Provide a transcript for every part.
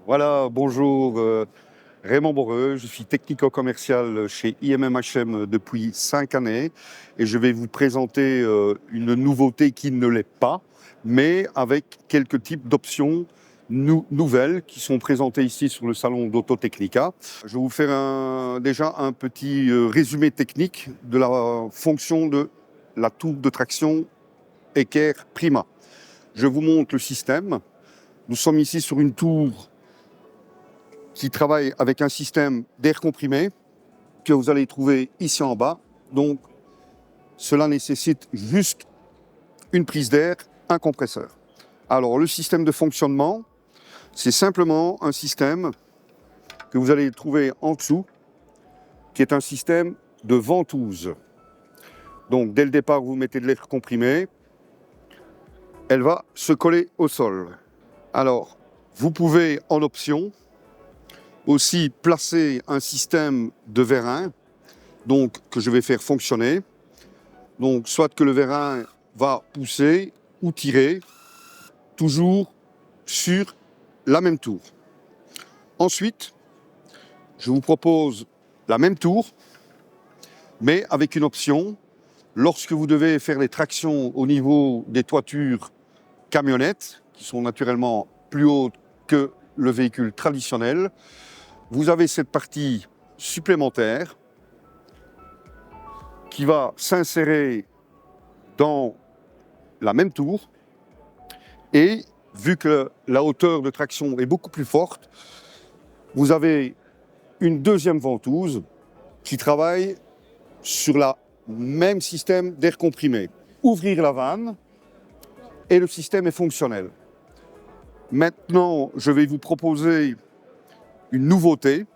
Voilà, bonjour, Raymond Boreux, je suis technico-commercial chez IMMHM depuis 5 années et je vais vous présenter une nouveauté qui ne l'est pas, mais avec quelques types d'options nouvelles qui sont présentées ici sur le salon d'Autotechnica. Je vais vous faire déjà un petit résumé technique de la fonction de la tour de traction Equerre Prima. Je vous montre le système. Nous sommes ici sur une tour qui travaille avec un système d'air comprimé que vous allez trouver ici en bas. Donc, cela nécessite juste une prise d'air, un compresseur. Alors, le système de fonctionnement, c'est simplement un système que vous allez trouver en dessous, qui est un système de ventouse. Donc, dès le départ, vous mettez de l'air comprimé, elle va se coller au sol. Alors, vous pouvez, en option, aussi placer un système de vérin, donc que je vais faire fonctionner. Donc soit que le vérin va pousser ou tirer, toujours sur la même tour. Ensuite, je vous propose la même tour, mais avec une option. Lorsque vous devez faire les tractions au niveau des toitures camionnettes, qui sont naturellement plus hautes que le véhicule traditionnel, vous avez cette partie supplémentaire qui va s'insérer dans la même tour et vu que la hauteur de traction est beaucoup plus forte, vous avez une deuxième ventouse qui travaille sur le même système d'air comprimé. Ouvrir la vanne et le système est fonctionnel. Maintenant, je vais vous proposer une nouveauté.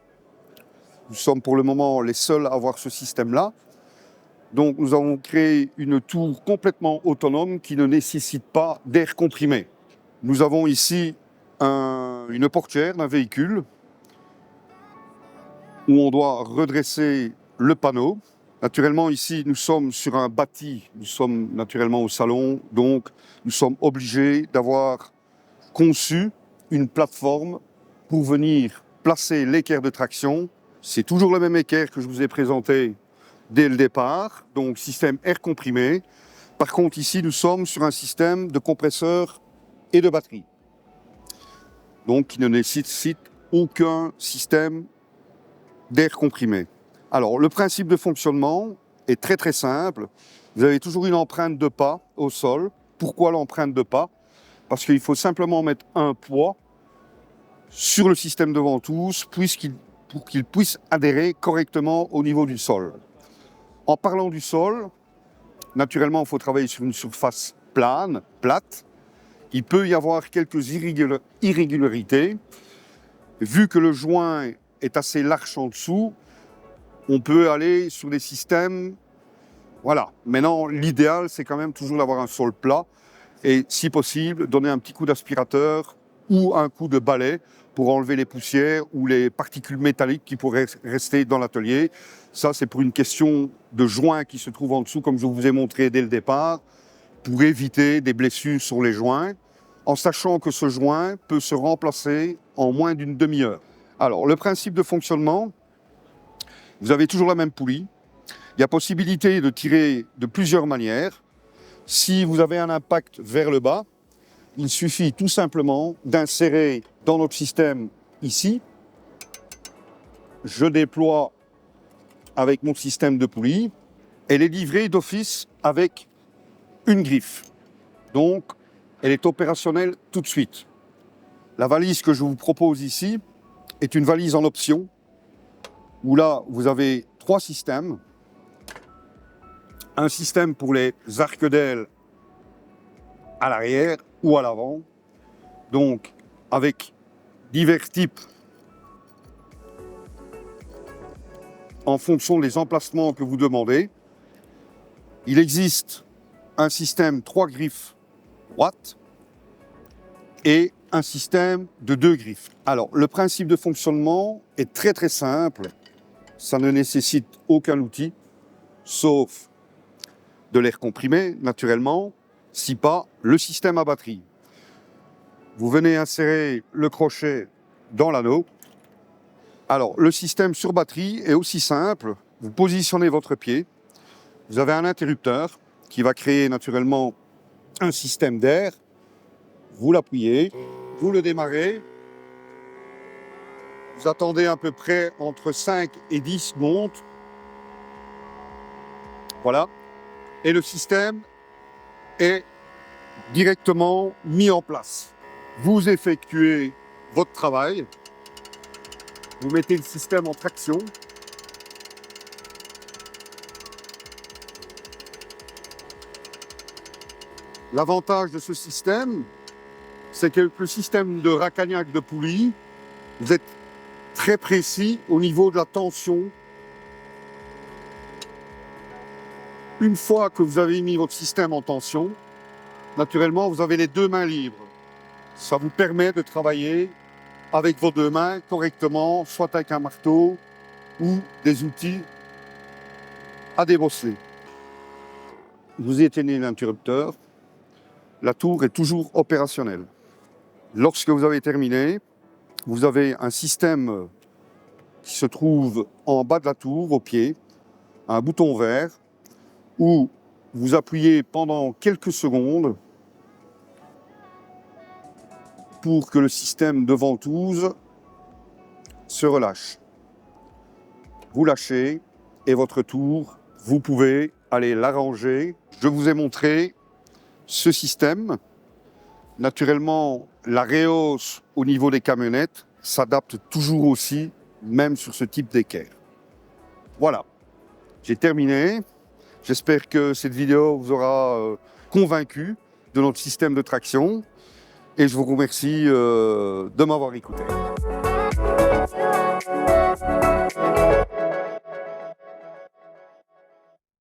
Nous sommes pour le moment les seuls à avoir ce système-là. Donc nous avons créé une tour complètement autonome qui ne nécessite pas d'air comprimé. Nous avons ici une portière d'un véhicule où on doit redresser le panneau. Naturellement ici nous sommes sur un bâti, nous sommes naturellement au salon, donc nous sommes obligés d'avoir conçu une plateforme pour venir placer l'équerre de traction. C'est toujours le même équerre que je vous ai présenté dès le départ, donc système air comprimé. Par contre, ici, nous sommes sur un système de compresseur et de batterie, donc qui ne nécessite aucun système d'air comprimé. Alors, le principe de fonctionnement est très très simple. Vous avez toujours une empreinte de pas au sol. Pourquoi l'empreinte de pas? Parce qu'il faut simplement mettre un poids sur le système de ventouse pour qu'il puisse adhérer correctement au niveau du sol. En parlant du sol, naturellement, il faut travailler sur une surface plate. Il peut y avoir quelques irrégularités. Vu que le joint est assez large en dessous, on peut aller sur des systèmes. Voilà. Maintenant, l'idéal, c'est quand même toujours d'avoir un sol plat et, si possible, donner un petit coup d'aspirateur ou un coup de balai pour enlever les poussières ou les particules métalliques qui pourraient rester dans l'atelier. Ça, c'est pour une question de joint qui se trouve en dessous, comme je vous ai montré dès le départ, pour éviter des blessures sur les joints, en sachant que ce joint peut se remplacer en moins d'une demi-heure. Alors, le principe de fonctionnement, vous avez toujours la même poulie. Il y a possibilité de tirer de plusieurs manières. Si vous avez un impact vers le bas, il suffit tout simplement d'insérer dans notre système ici. Je déploie avec mon système de poulie. Elle est livrée d'office avec une griffe. Donc, elle est opérationnelle tout de suite. La valise que je vous propose ici est une valise en option, où là, vous avez 3 systèmes. Un système pour les arcs d'aile à l'arrière ou à l'avant, donc avec divers types en fonction des emplacements que vous demandez. Il existe un système 3 griffes droites et un système de 2 griffes. Alors, le principe de fonctionnement est très très simple. Ça ne nécessite aucun outil, sauf de l'air comprimé, naturellement, si pas le système à batterie. Vous venez insérer le crochet dans l'anneau. Alors, le système sur batterie est aussi simple. Vous positionnez votre pied. Vous avez un interrupteur qui va créer naturellement un système d'air. Vous l'appuyez, vous le démarrez. Vous attendez à peu près entre 5 et 10 secondes. Voilà. Et le système est directement mis en place. Vous effectuez votre travail. Vous mettez le système en traction. L'avantage de ce système, c'est que le système de Racagnac de Pouilly, vous êtes très précis au niveau de la tension. Une fois que vous avez mis votre système en tension, naturellement, vous avez les deux mains libres. Ça vous permet de travailler avec vos deux mains correctement, soit avec un marteau ou des outils à débosseler. Vous éteignez l'interrupteur. La tour est toujours opérationnelle. Lorsque vous avez terminé, vous avez un système qui se trouve en bas de la tour, au pied, un bouton vert, où vous appuyez pendant quelques secondes pour que le système de ventouse se relâche. Vous lâchez et votre tour, vous pouvez aller l'arranger. Je vous ai montré ce système. Naturellement, la rehausse au niveau des camionnettes s'adapte toujours aussi, même sur ce type d'équerre. Voilà, j'ai terminé. J'espère que cette vidéo vous aura convaincu de notre système de traction et je vous remercie de m'avoir écouté.